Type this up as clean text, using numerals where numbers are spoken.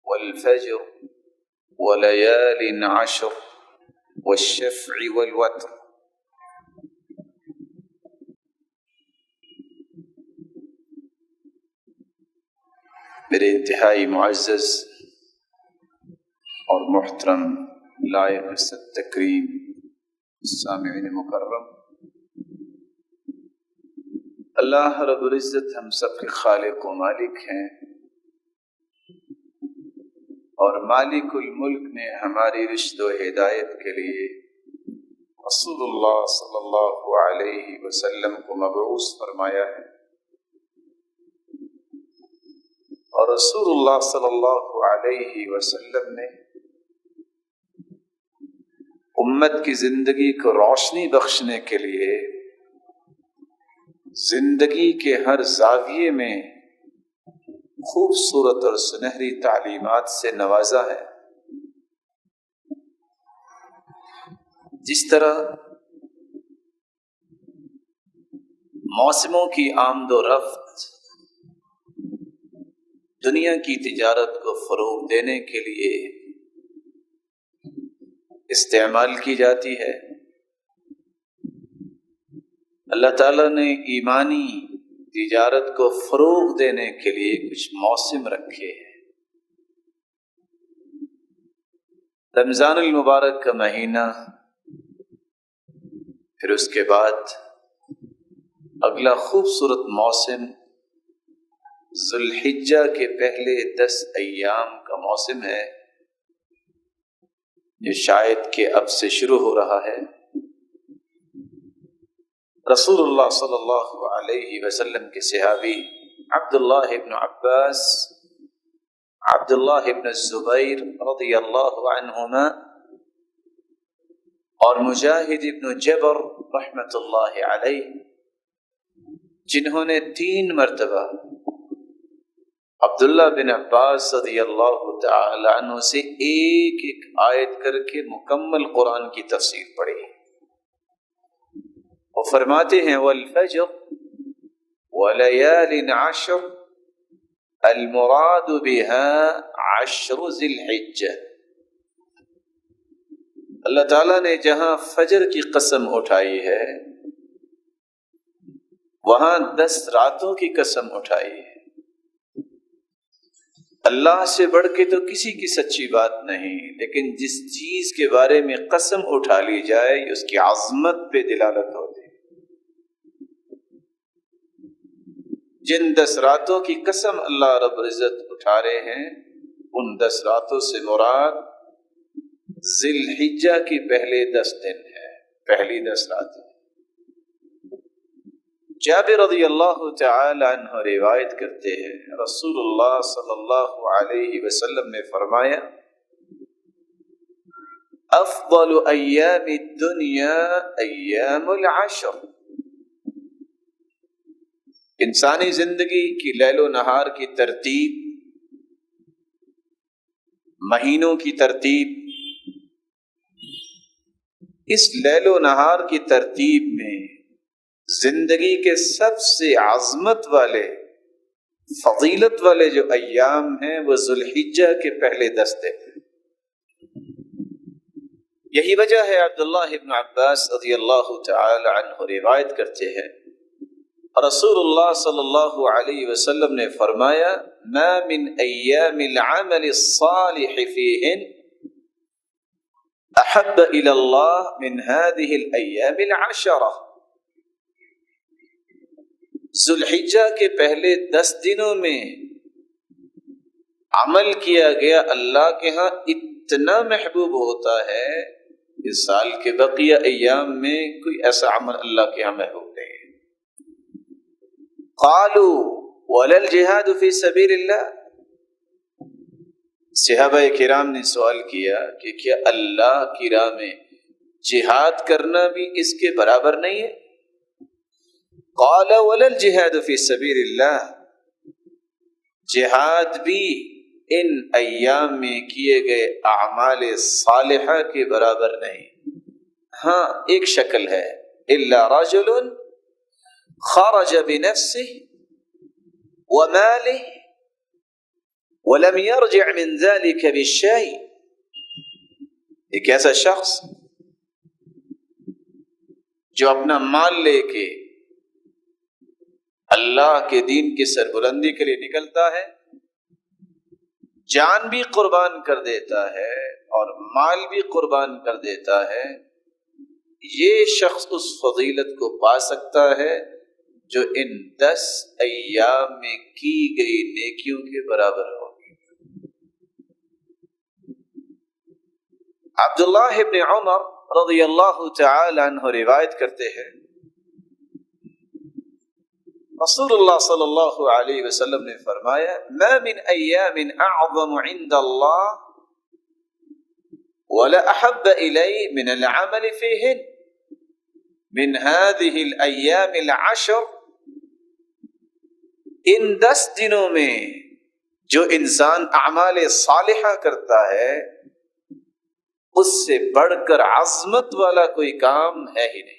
والفجر وليال عشر والشفع والوتر۔ میرے انتہائی معزز اور محترم لائق عزت تکریم سامعین مکرم، اللہ رب العزت ہم سب کے خالق و مالک ہیں، اور مالک الملک نے ہماری رشد و ہدایت کے لیے رسول اللہ صلی اللہ علیہ وسلم کو مبعوث فرمایا ہے، اور رسول اللہ صلی اللہ علیہ وسلم نے امت کی زندگی کو روشنی بخشنے کے لیے زندگی کے ہر زاویے میں خوبصورت اور سنہری تعلیمات سے نوازا ہے۔ جس طرح موسموں کی آمد و رفت دنیا کی تجارت کو فروغ دینے کے لیے استعمال کی جاتی ہے، اللہ تعالیٰ نے ایمانی تجارت کو فروغ دینے کے لیے کچھ موسم رکھے ہیں۔ رمضان المبارک کا مہینہ، پھر اس کے بعد اگلا خوبصورت موسم ذوالحجہ کے پہلے 10 ایام کا موسم ہے، جو شاید کہ اب سے شروع ہو رہا ہے۔ رسول اللہ صلی اللہ علیہ وسلم کے صحابی عبداللہ ابن عباس، عبداللہ ابن الزبیر رضی اللہ عنہما اور مجاہد ابن جبر رحمۃ اللہ علیہ، جنہوں نے 3 مرتبہ عبداللہ بن عباس رضی اللہ تعالی عنہ سے ایک ایک آیت کر کے مکمل قرآن کی تفسیر پڑھی، وہ فرماتے ہیں والفجر وليال عشر المراد بها 10 ذی الحجہ۔ اللہ تعالیٰ نے جہاں فجر کی قسم اٹھائی ہے وہاں 10 راتوں کی قسم اٹھائی ہے۔ اللہ سے بڑھ کے تو کسی کی سچی بات نہیں، لیکن جس چیز کے بارے میں قسم اٹھا لی جائے اس کی عظمت پہ دلالت ہوتی ہے۔ جن 10 راتوں کی قسم اللہ رب العزت اٹھا رہے ہیں، ان 10 راتوں سے مراد ذی الحجہ کی پہلے 10 دن ہے، پہلی 10 راتیں۔ جابر رضی اللہ تعالی عنہ روایت کرتے ہیں، رسول اللہ صلی اللہ علیہ وسلم نے فرمایا افضل ایام الدنیا ایام العشر۔ انسانی زندگی کی لیل و نہار کی ترتیب، مہینوں کی ترتیب، اس لیل و نہار کی ترتیب میں زندگی کے سب سے عظمت والے، فضیلت والے جو ایام ہیں وہ ذوالحجہ کے پہلے 10 دن۔ یہی وجہ ہے عبداللہ ابن عباس رضی اللہ تعالی عنہ روایت کرتے ہیں، رسول اللہ صلی اللہ علیہ وسلم نے فرمایا ما من ایام العمل الصالح فیہن احب الی اللہ من هذه الایام العشرہ۔ ذوالحجہ کے پہلے 10 دنوں میں عمل کیا گیا اللہ کے ہاں اتنا محبوب ہوتا ہے کہ سال کے بقیہ ایام میں کوئی ایسا عمل اللہ کے ہاں محبوب نہیں ہے۔ قالوا ولا الجہاد فی سبیل اللہ۔ صحابہ کرام نے سوال کیا کہ کیا اللہ کی راہ میں جہاد کرنا بھی اس کے برابر نہیں ہے؟ قال ولا الجہاد فی سبیل اللہ، جہاد بھی ان ایام میں کیے گئے اعمال صالحہ کے برابر نہیں۔ ہاں ایک شکل ہے، الا رجل خرج بنفسه وماله وَلَمْ يَرْجِعْ مِنْ ذَلِكَ بِالشَّيْءِ، ایک ایسا شخص جو اپنا مال لے کے اللہ کے دین کی سربلندی کے لیے نکلتا ہے، جان بھی قربان کر دیتا ہے اور مال بھی قربان کر دیتا ہے، یہ شخص اس فضیلت کو پا سکتا ہے جو ان 10 ایام میں کی گئی نیکیوں کے برابر ہوگی۔ عبداللہ ابن عمر رضی اللہ تعالی عنہ روایت کرتے ہیں، رسول اللہ صلی اللہ علیہ وسلم نے فرمایا، ما من ایام اعظم عند اللہ ولا احب الی من العمل فیہن من هذه الایام العشر، ان 10 دنوں میں جو انسان اعمال صالحہ کرتا ہے اس سے بڑھ کر عظمت والا کوئی کام ہے ہی نہیں۔